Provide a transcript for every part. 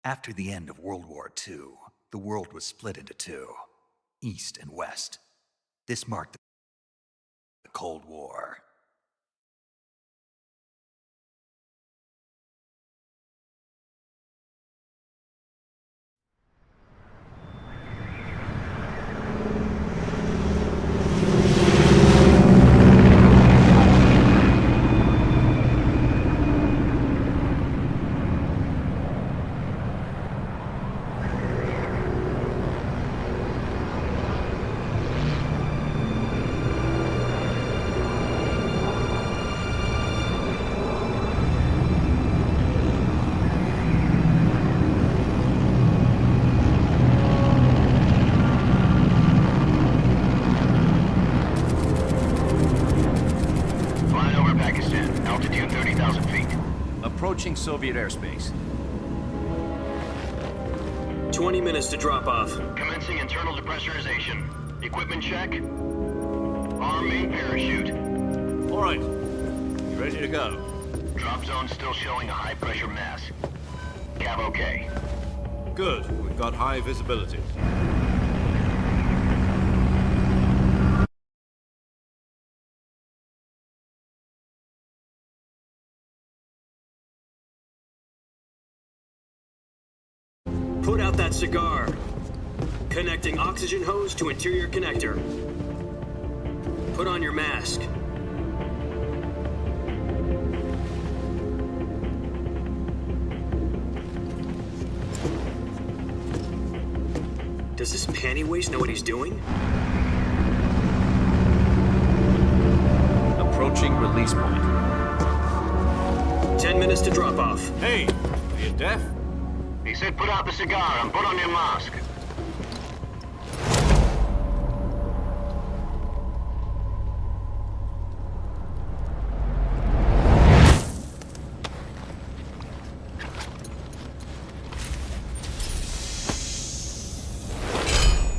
After the end of World War II, the world was split into two, East and West. This marked the Cold War. Approaching Soviet airspace. 20 minutes to drop off. Commencing internal depressurization. Equipment check. Arm main parachute. All right. You ready to go? Drop zone still showing a high pressure mass. Cav okay. Good. We've got high visibility. Put out that cigar. Connecting oxygen hose to interior connector. Put on your mask. Does this panty waste know what he's doing? Approaching release point. 10 minutes to drop off. Hey, are you deaf? He said put out the cigar and put on your mask.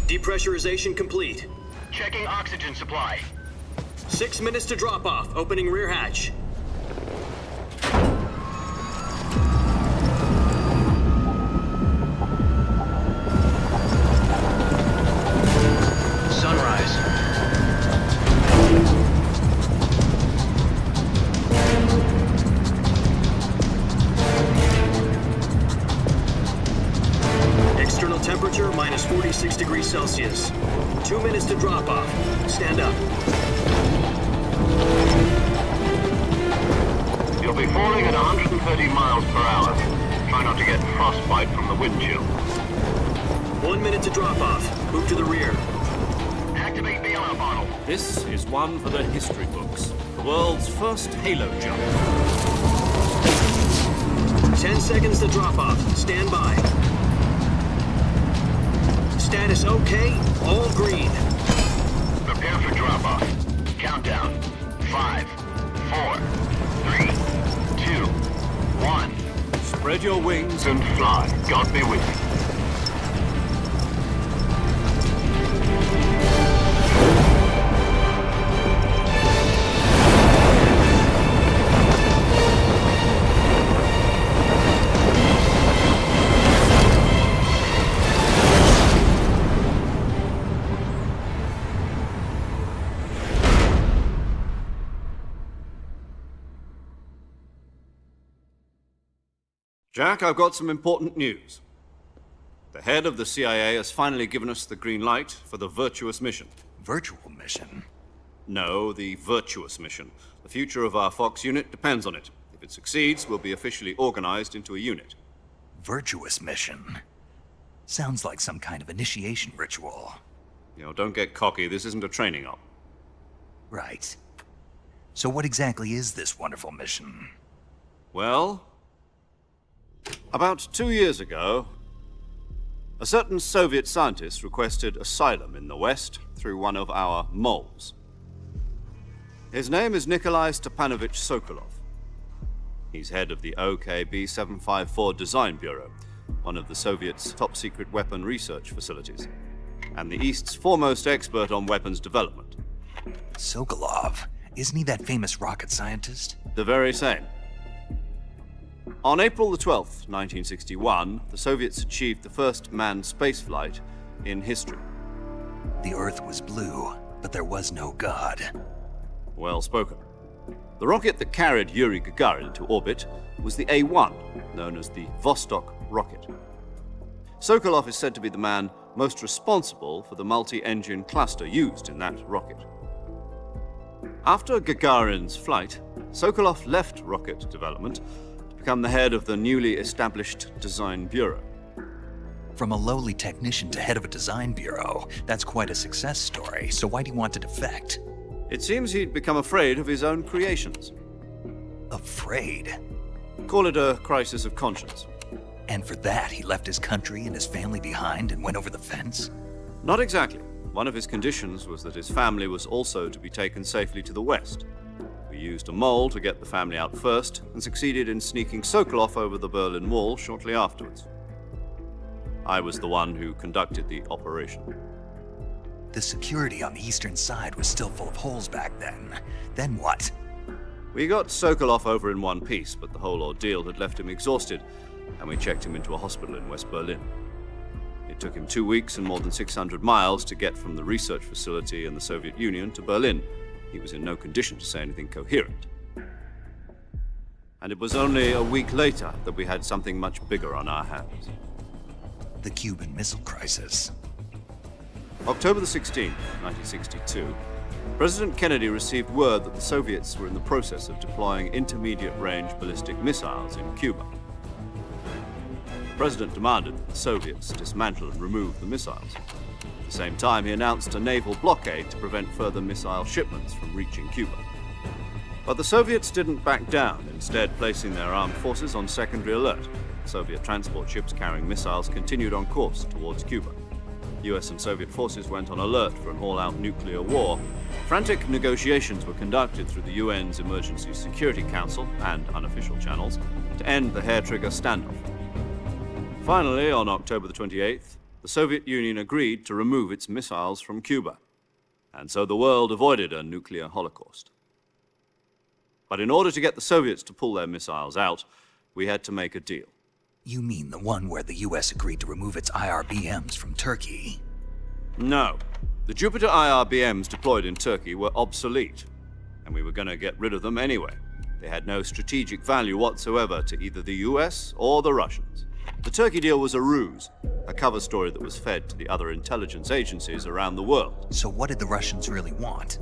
Depressurization complete. Checking oxygen supply. 6 minutes to drop off. Opening rear hatch. Temperature minus 46 degrees Celsius. 2 minutes to drop off. Stand up. You'll be falling at 130 miles per hour. Try not to get frostbite from the wind chill. 1 minute to drop off. Move to the rear. Activate bailout bottle. This is one for the history books. The world's first halo jump. 10 seconds to drop off. Stand by. Status okay, all green. Prepare for drop-off. Countdown. 5, 4, 3, 2, 1. Spread your wings And fly. God be with you. Jack, I've got some important news. The head of the CIA has finally given us the green light for the Virtuous mission. Virtual mission? No, the Virtuous mission. The future of our Fox unit depends on it. If it succeeds, we'll be officially organized into a unit. Virtuous mission? Sounds like some kind of initiation ritual. You know, don't get cocky. This isn't a training op. Right. So what exactly is this wonderful mission? Well, about 2 years ago, a certain Soviet scientist requested asylum in the West through one of our moles. His name is Nikolai Stepanovich Sokolov. He's head of the OKB-754 Design Bureau, one of the Soviets' top-secret weapon research facilities, and the East's foremost expert on weapons development. Sokolov, isn't he that famous rocket scientist? The very same. On April the 12th, 1961, the Soviets achieved the first manned spaceflight in history. The Earth was blue, but there was no God. Well spoken. The rocket that carried Yuri Gagarin into orbit was the A-1, known as the Vostok rocket. Sokolov is said to be the man most responsible for the multi-engine cluster used in that rocket. After Gagarin's flight, Sokolov left rocket development to become the head of the newly established Design Bureau. From a lowly technician to head of a design bureau, that's quite a success story, so why'd he want to defect? It seems he'd become afraid of his own creations. Afraid? Call it a crisis of conscience. And for that, he left his country and his family behind and went over the fence? Not exactly. One of his conditions was that his family was also to be taken safely to the west. We used a mole to get the family out first and succeeded in sneaking Sokolov over the Berlin Wall shortly afterwards. I was the one who conducted the operation. The security on the eastern side was still full of holes back then. Then what? We got Sokolov over in one piece, but the whole ordeal had left him exhausted, and we checked him into a hospital in West Berlin. It took him 2 weeks and more than 600 miles to get from the research facility in the Soviet Union to Berlin. He was in no condition to say anything coherent. And it was only a week later that we had something much bigger on our hands. The Cuban Missile Crisis. October the 16th, 1962, President Kennedy received word that the Soviets were in the process of deploying intermediate-range ballistic missiles in Cuba. The President demanded that the Soviets dismantle and remove the missiles. At the same time, he announced a naval blockade to prevent further missile shipments from reaching Cuba. But the Soviets didn't back down, instead placing their armed forces on secondary alert. Soviet transport ships carrying missiles continued on course towards Cuba. US and Soviet forces went on alert for an all-out nuclear war. Frantic negotiations were conducted through the UN's Emergency Security Council and unofficial channels to end the hair-trigger standoff. Finally, on October the 28th, the Soviet Union agreed to remove its missiles from Cuba, and so the world avoided a nuclear holocaust. But in order to get the Soviets to pull their missiles out, we had to make a deal. You mean the one where the US agreed to remove its IRBMs from Turkey? No. The Jupiter IRBMs deployed in Turkey were obsolete, and we were going to get rid of them anyway. They had no strategic value whatsoever to either the US or the Russians. The Turkey deal was a ruse, a cover story that was fed to the other intelligence agencies around the world. So what did the Russians really want?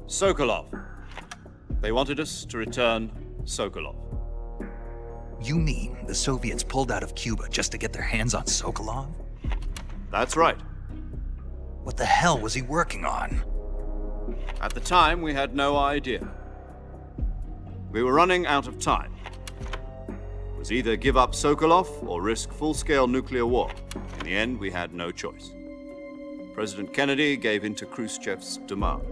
Sokolov. They wanted us to return Sokolov. You mean the Soviets pulled out of Cuba just to get their hands on Sokolov? That's right. What the hell was he working on? At the time, we had no idea. We were running out of time. It was either give up Sokolov or risk full-scale nuclear war. In the end, we had no choice. President Kennedy gave in to Khrushchev's demand.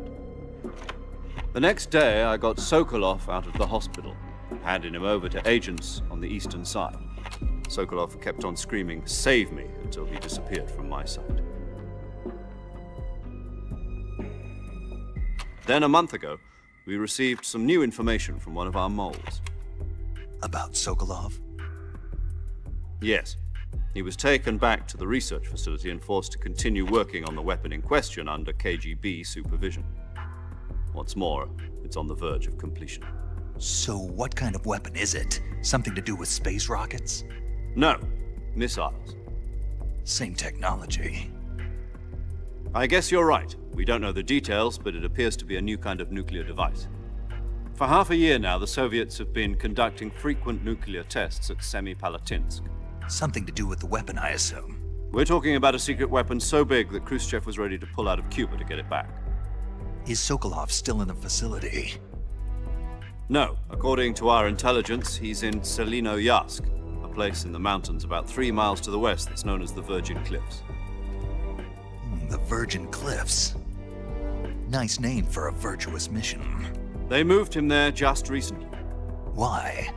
The next day, I got Sokolov out of the hospital, handing him over to agents on the eastern side. Sokolov kept on screaming, "Save me," until he disappeared from my sight. Then a month ago, we received some new information from one of our moles. About Sokolov? Yes. He was taken back to the research facility and forced to continue working on the weapon in question under KGB supervision. What's more, it's on the verge of completion. So what kind of weapon is it? Something to do with space rockets? No, missiles. Same technology. I guess you're right. We don't know the details, but it appears to be a new kind of nuclear device. For half a year now, the Soviets have been conducting frequent nuclear tests at Semipalatinsk. Something to do with the weapon, I assume. We're talking about a secret weapon so big that Khrushchev was ready to pull out of Cuba to get it back. Is Sokolov still in the facility? No. According to our intelligence, he's in Selinoyarsk, a place in the mountains about 3 miles to the west that's known as the Virgin Cliffs. The Virgin Cliffs. Nice name for a virtuous mission. They moved him there just recently. Why?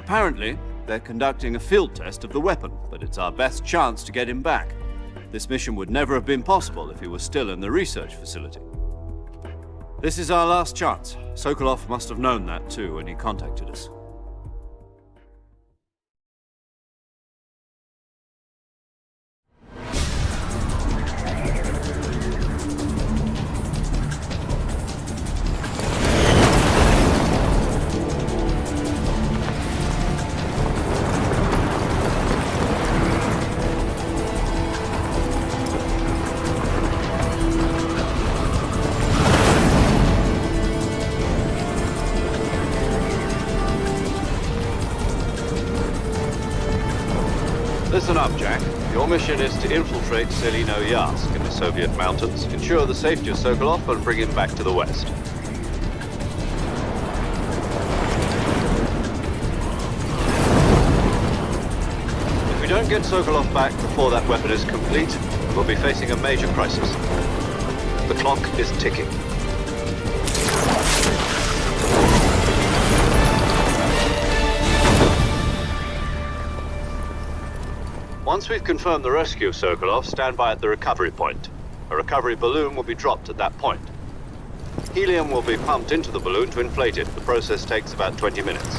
Apparently, they're conducting a field test of the weapon, but it's our best chance to get him back. This mission would never have been possible if he was still in the research facility. This is our last chance. Sokolov must have known that too when he contacted us. Listen up, Jack. Your mission is to infiltrate Selino-Yarsk in the Soviet mountains, ensure the safety of Sokolov, and bring him back to the West. If we don't get Sokolov back before that weapon is complete, we'll be facing a major crisis. The clock is ticking. Once we've confirmed the rescue of Sokolov, stand by at the recovery point. A recovery balloon will be dropped at that point. Helium will be pumped into the balloon to inflate it. The process takes about 20 minutes.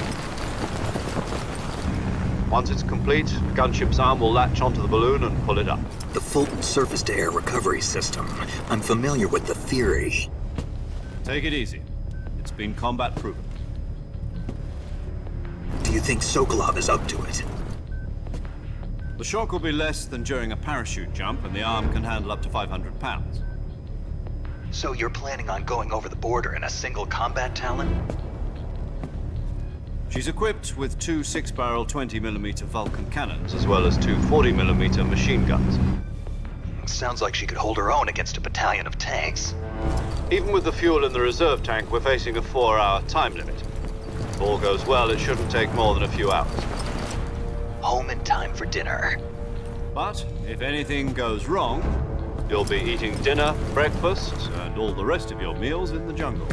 Once it's complete, the gunship's arm will latch onto the balloon and pull it up. The Fulton surface-to-air recovery system. I'm familiar with the theory. Take it easy. It's been combat proven. Do you think Sokolov is up to it? The shock will be less than during a parachute jump, and the arm can handle up to 500 pounds. So you're planning on going over the border in a single combat Talon? She's equipped with two 6-barrel 20mm Vulcan cannons, as well as two 40mm machine guns. Sounds like she could hold her own against a battalion of tanks. Even with the fuel in the reserve tank, we're facing a 4-hour time limit. If all goes well, it shouldn't take more than a few hours. Home in time for dinner. But if anything goes wrong, you'll be eating dinner, breakfast, and all the rest of your meals in the jungle.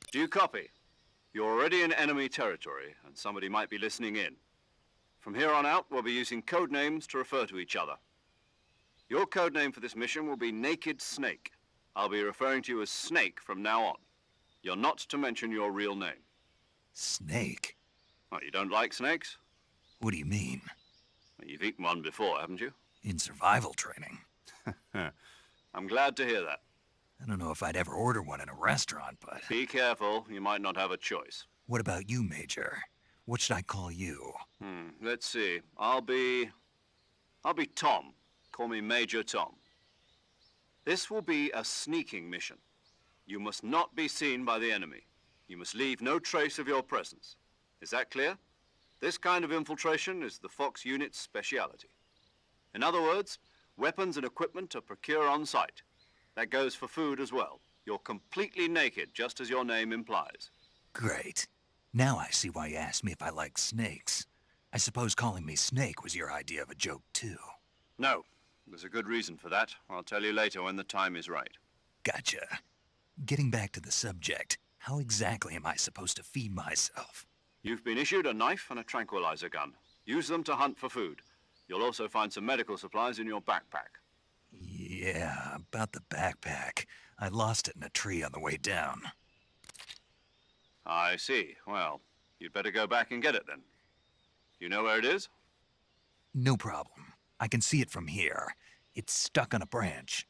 Do you copy? You're already in enemy territory, and somebody might be listening in. From here on out, we'll be using code names to refer to each other. Your code name for this mission will be Naked Snake. I'll be referring to you as Snake from now on. You're not to mention your real name. Snake? Oh, you don't like snakes? What do you mean? Well, you've eaten one before, haven't you? In survival training. I'm glad to hear that. I don't know if I'd ever order one in a restaurant, but... Be careful, you might not have a choice. What about you, Major? What should I call you? Let's see. I'll be Tom. Call me Major Tom. This will be a sneaking mission. You must not be seen by the enemy. You must leave no trace of your presence. Is that clear? This kind of infiltration is the Fox unit's speciality. In other words, weapons and equipment are procured on site. That goes for food as well. You're completely naked, just as your name implies. Great. Now I see why you asked me if I like snakes. I suppose calling me Snake was your idea of a joke, too. No, there's a good reason for that. I'll tell you later when the time is right. Gotcha. Getting back to the subject, how exactly am I supposed to feed myself? You've been issued a knife and a tranquilizer gun. Use them to hunt for food. You'll also find some medical supplies in your backpack. Yeah, about the backpack. I lost it in a tree on the way down. I see. Well, you'd better go back and get it then. You know where it is? No problem. I can see it from here. It's stuck on a branch.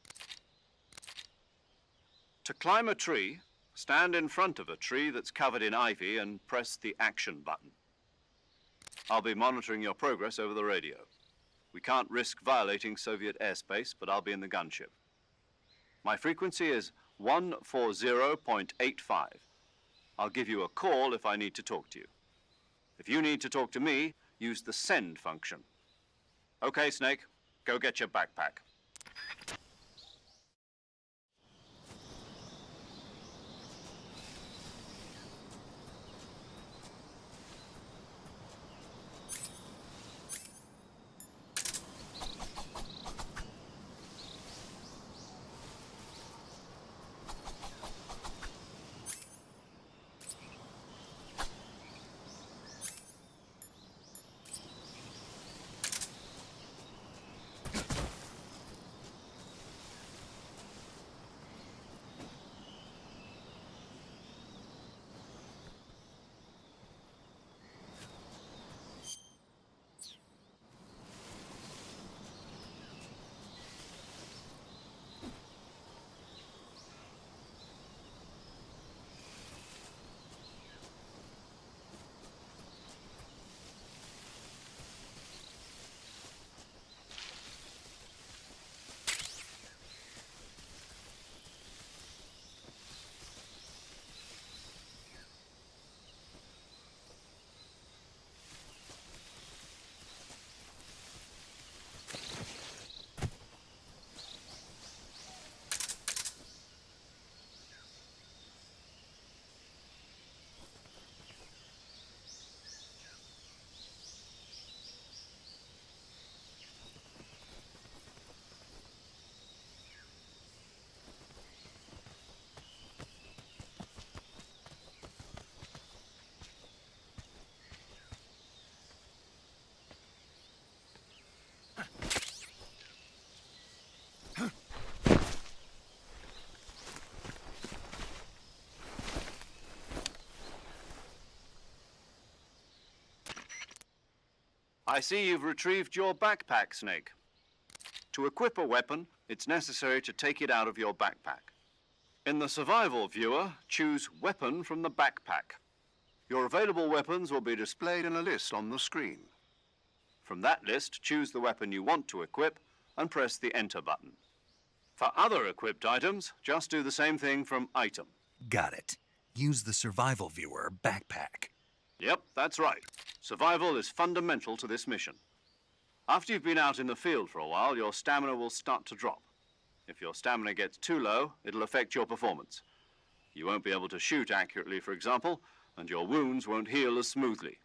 To climb a tree, stand in front of a tree that's covered in ivy and press the action button. I'll be monitoring your progress over the radio. We can't risk violating Soviet airspace, but I'll be in the gunship. My frequency is 140.85. I'll give you a call if I need to talk to you. If you need to talk to me, use the send function. Okay, Snake, go get your backpack. I see you've retrieved your backpack, Snake. To equip a weapon, it's necessary to take it out of your backpack. In the survival viewer, choose Weapon from the backpack. Your available weapons will be displayed in a list on the screen. From that list, choose the weapon you want to equip and press the Enter button. For other equipped items, just do the same thing from Item. Got it. Use the survival viewer backpack. Yep, that's right. Survival is fundamental to this mission. After you've been out in the field for a while, your stamina will start to drop. If your stamina gets too low, it'll affect your performance. You won't be able to shoot accurately, for example, and your wounds won't heal as smoothly.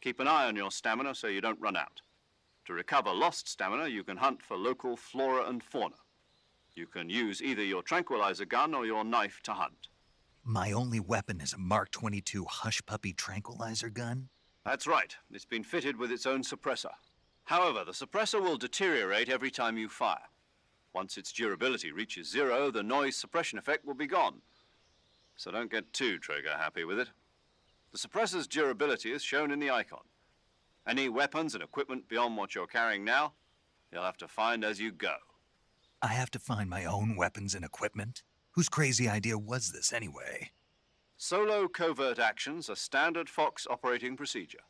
Keep an eye on your stamina so you don't run out. To recover lost stamina, you can hunt for local flora and fauna. You can use either your tranquilizer gun or your knife to hunt. My only weapon is a Mark 22 Hush Puppy tranquilizer gun? That's right. It's been fitted with its own suppressor. However, the suppressor will deteriorate every time you fire. Once its durability reaches 0, the noise suppression effect will be gone. So don't get too trigger happy with it. The suppressor's durability is shown in the icon. Any weapons and equipment beyond what you're carrying now, you'll have to find as you go. I have to find my own weapons and equipment? Whose crazy idea was this, anyway? Solo covert actions are standard Fox operating procedure.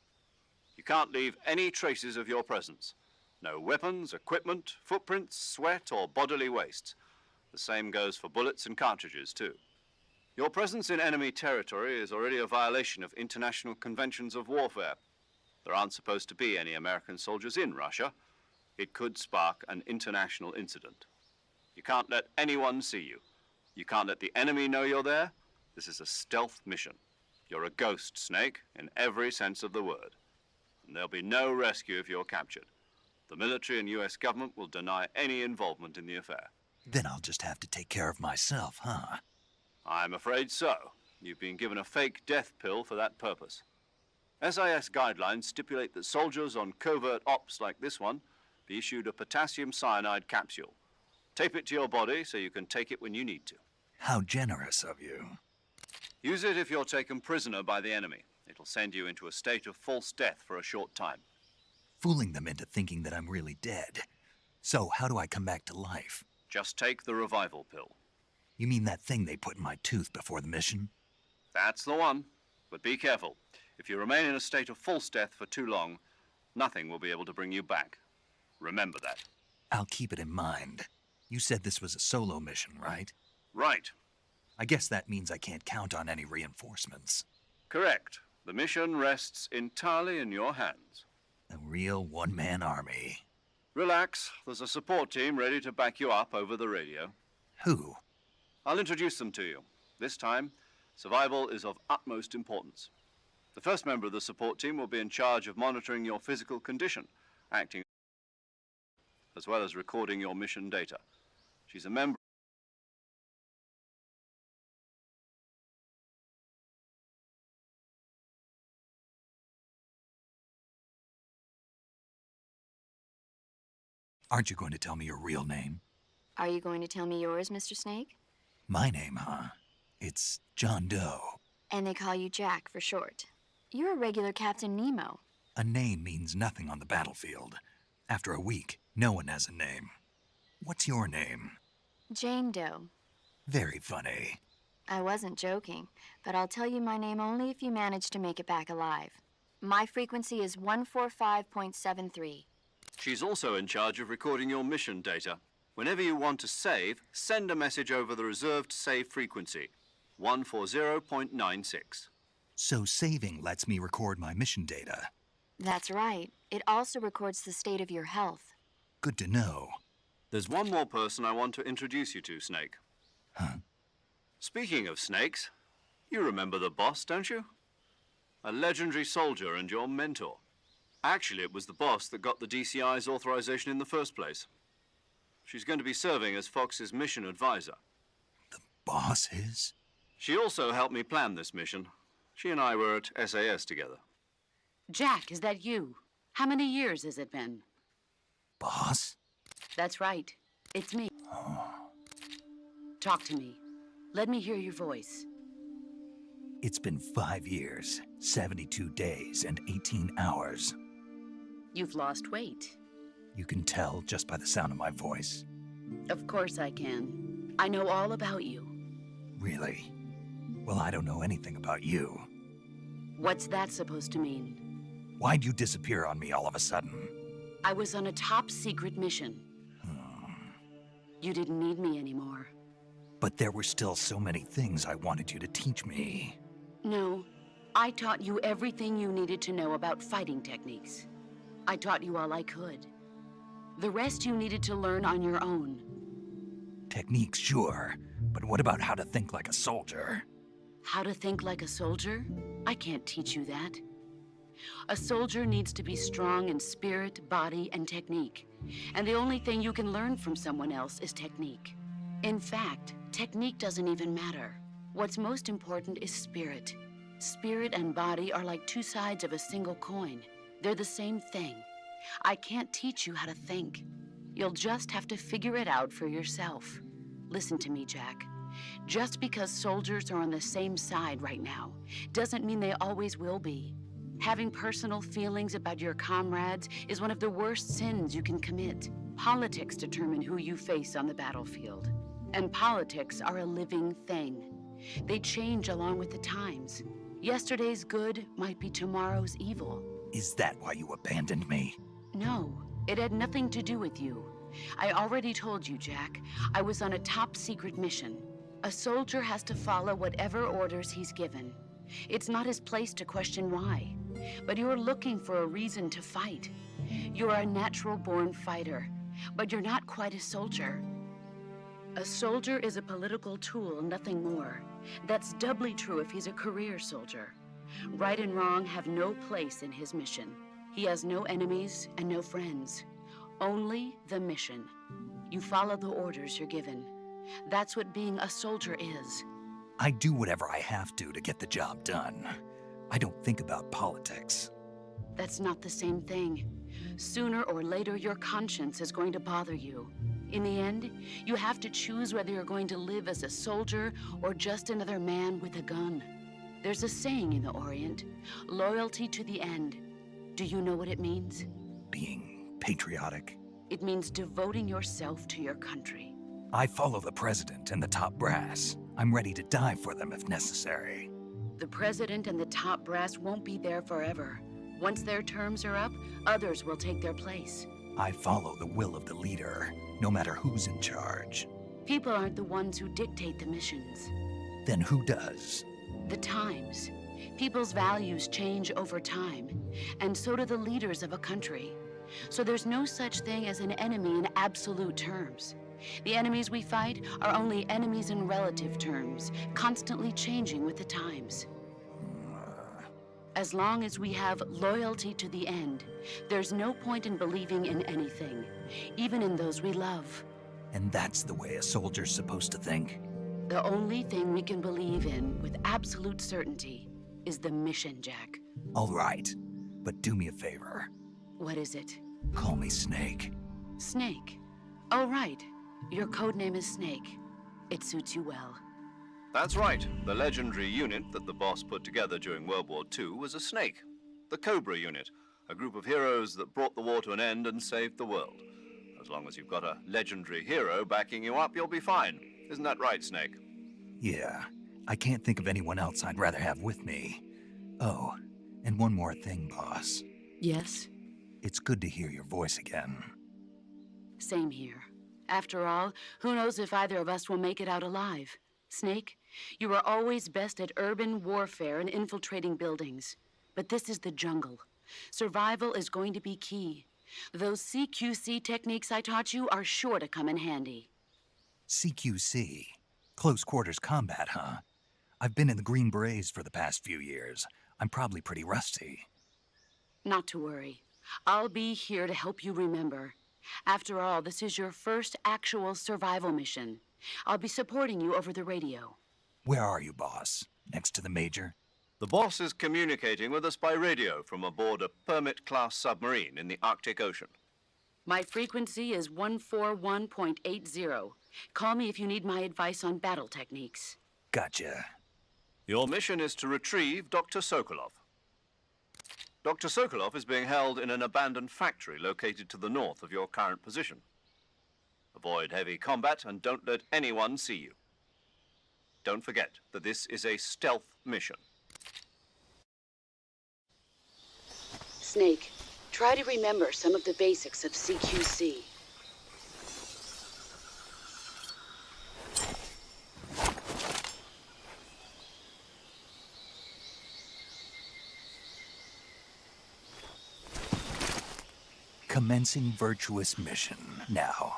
You can't leave any traces of your presence. No weapons, equipment, footprints, sweat, or bodily waste. The same goes for bullets and cartridges, too. Your presence in enemy territory is already a violation of international conventions of warfare. There aren't supposed to be any American soldiers in Russia. It could spark an international incident. You can't let anyone see you. You can't let the enemy know you're there. This is a stealth mission. You're a ghost, Snake, in every sense of the word. And there'll be no rescue if you're captured. The military and US government will deny any involvement in the affair. Then I'll just have to take care of myself, huh? I'm afraid so. You've been given a fake death pill for that purpose. SIS guidelines stipulate that soldiers on covert ops like this one be issued a potassium cyanide capsule. Tape it to your body so you can take it when you need to. How generous of you. Use it if you're taken prisoner by the enemy. It'll send you into a state of false death for a short time. Fooling them into thinking that I'm really dead. So how do I come back to life? Just take the revival pill. You mean that thing they put in my tooth before the mission? That's the one. But be careful. If you remain in a state of false death for too long, nothing will be able to bring you back. Remember that. I'll keep it in mind. You said this was a solo mission, right? Right. I guess that means I can't count on any reinforcements. Correct. The mission rests entirely in your hands. A real one-man army. Relax. There's a support team ready to back you up over the radio. Who? I'll introduce them to you. This time, survival is of utmost importance. The first member of the support team will be in charge of monitoring your physical condition, acting as well as recording your mission data. She's a member. Aren't you going to tell me your real name? Are you going to tell me yours, Mr. Snake? My name, huh? It's John Doe. And they call you Jack for short. You're a regular Captain Nemo. A name means nothing on the battlefield. After a week, no one has a name. What's your name? Jane Doe. Very funny. I wasn't joking, but I'll tell you my name only if you manage to make it back alive. My frequency is 145.73. She's also in charge of recording your mission data. Whenever you want to save, send a message over the reserved save frequency, 140.96. So saving lets me record my mission data. That's right. It also records the state of your health. Good to know. There's one more person I want to introduce you to, Snake. Huh? Speaking of snakes, you remember the boss, don't you? A legendary soldier and your mentor. Actually, it was the boss that got the DCI's authorization in the first place. She's going to be serving as Fox's mission advisor. The boss is? She also helped me plan this mission. She and I were at SAS together. Jack, is that you? How many years has it been? Boss? That's right. It's me. Talk to me. Let me hear your voice. It's been 5 years, 72 days, and 18 hours. You've lost weight. You can tell just by the sound of my voice. Of course I can. I know all about you. Really? Well, I don't know anything about you. What's that supposed to mean? Why'd you disappear on me all of a sudden? I was on a top-secret mission. You didn't need me anymore. But there were still so many things I wanted you to teach me. No, I taught you everything you needed to know about fighting techniques. I taught you all I could. The rest you needed to learn on your own. Techniques, sure. But what about how to think like a soldier? How to think like a soldier? I can't teach you that. A soldier needs to be strong in spirit, body, and technique. And the only thing you can learn from someone else is technique. In fact, technique doesn't even matter. What's most important is spirit. Spirit and body are like two sides of a single coin. They're the same thing. I can't teach you how to think. You'll just have to figure it out for yourself. Listen to me, Jack. Just because soldiers are on the same side right now doesn't mean they always will be. Having personal feelings about your comrades is one of the worst sins you can commit. Politics determine who you face on the battlefield. And politics are a living thing. They change along with the times. Yesterday's good might be tomorrow's evil. Is that why you abandoned me? No, it had nothing to do with you. I already told you, Jack. I was on a top-secret mission. A soldier has to follow whatever orders he's given. It's not his place to question why. But you're looking for a reason to fight. You're a natural-born fighter, but you're not quite a soldier. A soldier is a political tool, nothing more. That's doubly true if he's a career soldier. Right and wrong have no place in his mission. He has no enemies and no friends. Only the mission. You follow the orders you're given. That's what being a soldier is. I do whatever I have to get the job done. I don't think about politics. That's not the same thing. Sooner or later, your conscience is going to bother you. In the end, you have to choose whether you're going to live as a soldier or just another man with a gun. There's a saying in the Orient, loyalty to the end. Do you know what it means? Being patriotic. It means devoting yourself to your country. I follow the president and the top brass. I'm ready to die for them if necessary. The president and the top brass won't be there forever. Once their terms are up, others will take their place. I follow the will of the leader, no matter who's in charge. People aren't the ones who dictate the missions. Then who does? The times. People's values change over time, and so do the leaders of a country. So there's no such thing as an enemy in absolute terms. The enemies we fight are only enemies in relative terms, constantly changing with the times. As long as we have loyalty to the end, there's no point in believing in anything, even in those we love. And that's the way a soldier's supposed to think? The only thing we can believe in with absolute certainty is the mission, Jack. All right, but do me a favor. What is it? Call me Snake. Snake. Oh, right. Your codename is Snake. It suits you well. That's right. The legendary unit that the boss put together during World War II was a snake. The Cobra unit, a group of heroes that brought the war to an end and saved the world. As long as you've got a legendary hero backing you up, you'll be fine. Isn't that right, Snake? Yeah, I can't think of anyone else I'd rather have with me. Oh, and one more thing, boss. Yes? It's good to hear your voice again. Same here. After all, who knows if either of us will make it out alive? Snake, you are always best at urban warfare and infiltrating buildings. But this is the jungle. Survival is going to be key. Those CQC techniques I taught you are sure to come in handy. CQC? Close quarters combat, huh? I've been in the Green Berets for the past few years. I'm probably pretty rusty. Not to worry. I'll be here to help you remember. After all, this is your first actual survival mission. I'll be supporting you over the radio. Where are you, boss? Next to the Major? The boss is communicating with us by radio from aboard a Permit-class submarine in the Arctic Ocean. My frequency is 141.80. Call me if you need my advice on battle techniques. Gotcha. Your mission is to retrieve Dr. Sokolov. Dr. Sokolov is being held in an abandoned factory located to the north of your current position. Avoid heavy combat and don't let anyone see you. Don't forget that this is a stealth mission. Snake, try to remember some of the basics of CQC. Commencing virtuous mission now.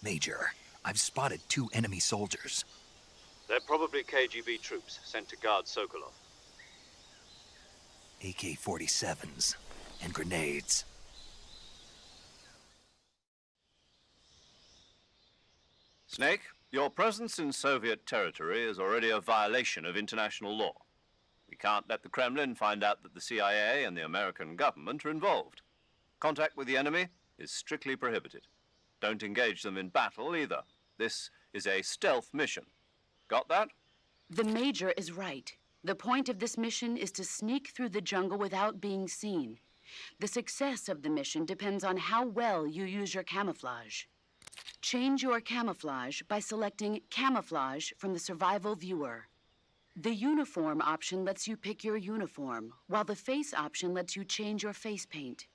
Major, I've spotted 2 enemy soldiers. They're probably KGB troops sent to guard Sokolov. AK-47s and grenades. Snake, your presence in Soviet territory is already a violation of international law. We can't let the Kremlin find out that the CIA and the American government are involved. Contact with the enemy is strictly prohibited. Don't engage them in battle either. This is a stealth mission. Got that? The Major is right. The point of this mission is to sneak through the jungle without being seen. The success of the mission depends on how well you use your camouflage. Change your camouflage by selecting Camouflage from the Survival Viewer. The Uniform option lets you pick your uniform, while the Face option lets you change your face paint.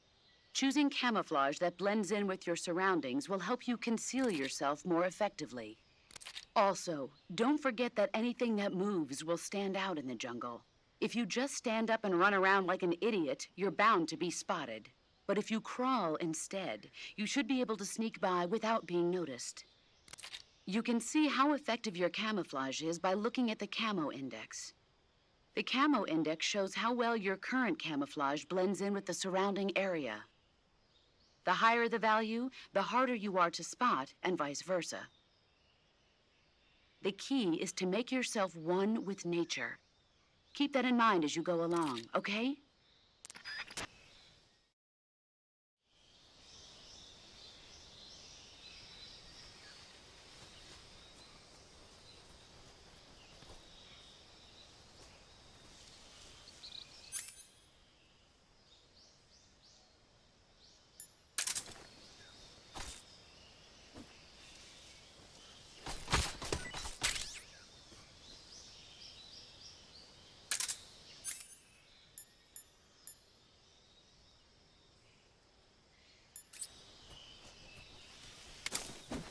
Choosing camouflage that blends in with your surroundings will help you conceal yourself more effectively. Also, don't forget that anything that moves will stand out in the jungle. If you just stand up and run around like an idiot, you're bound to be spotted. But if you crawl instead, you should be able to sneak by without being noticed. You can see how effective your camouflage is by looking at the Camo Index. The Camo Index shows how well your current camouflage blends in with the surrounding area. The higher the value, the harder you are to spot, and vice versa. The key is to make yourself one with nature. Keep that in mind as you go along, okay?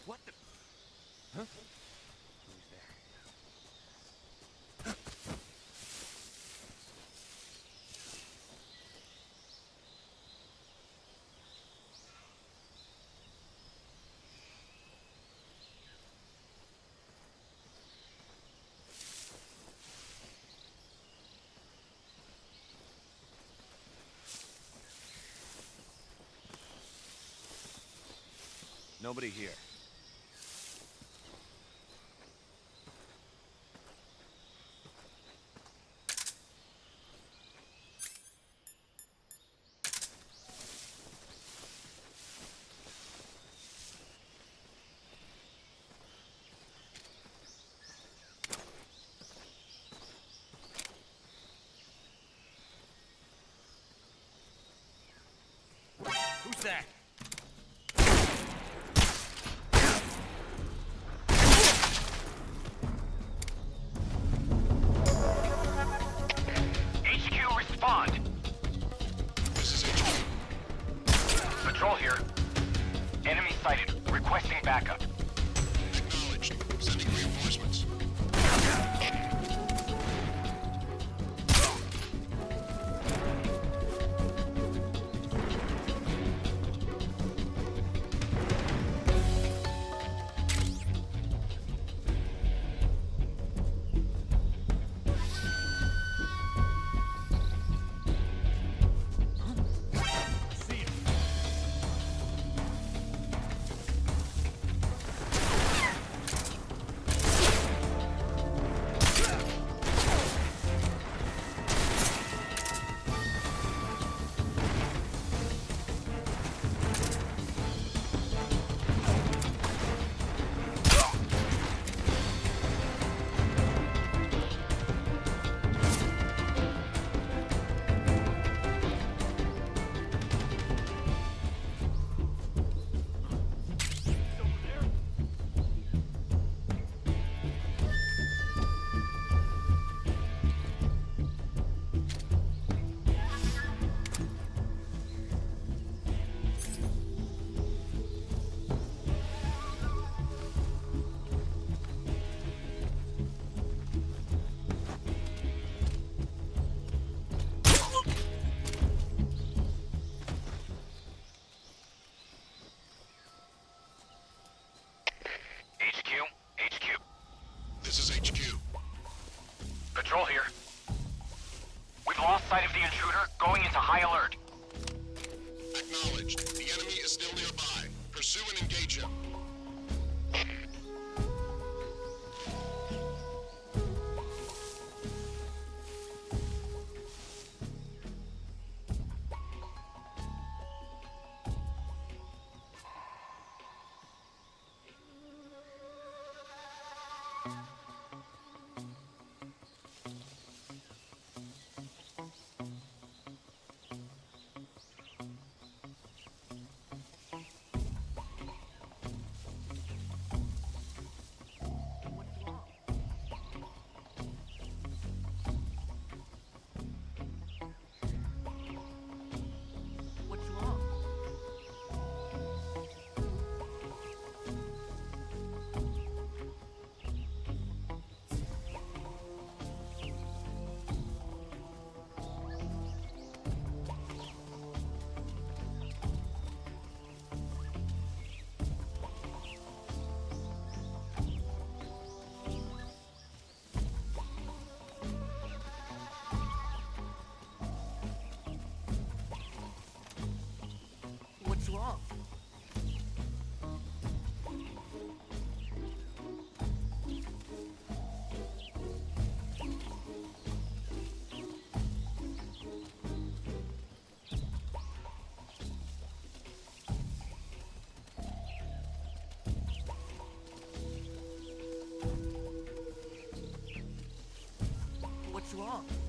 What the? Huh? Who's there? Nobody here. Who's that? HQ, respond. This is HQ. Patrol here. Enemy sighted. Requesting backup. Acknowledged. Sending reinforcements. Roger. What's wrong? What's wrong? What's wrong?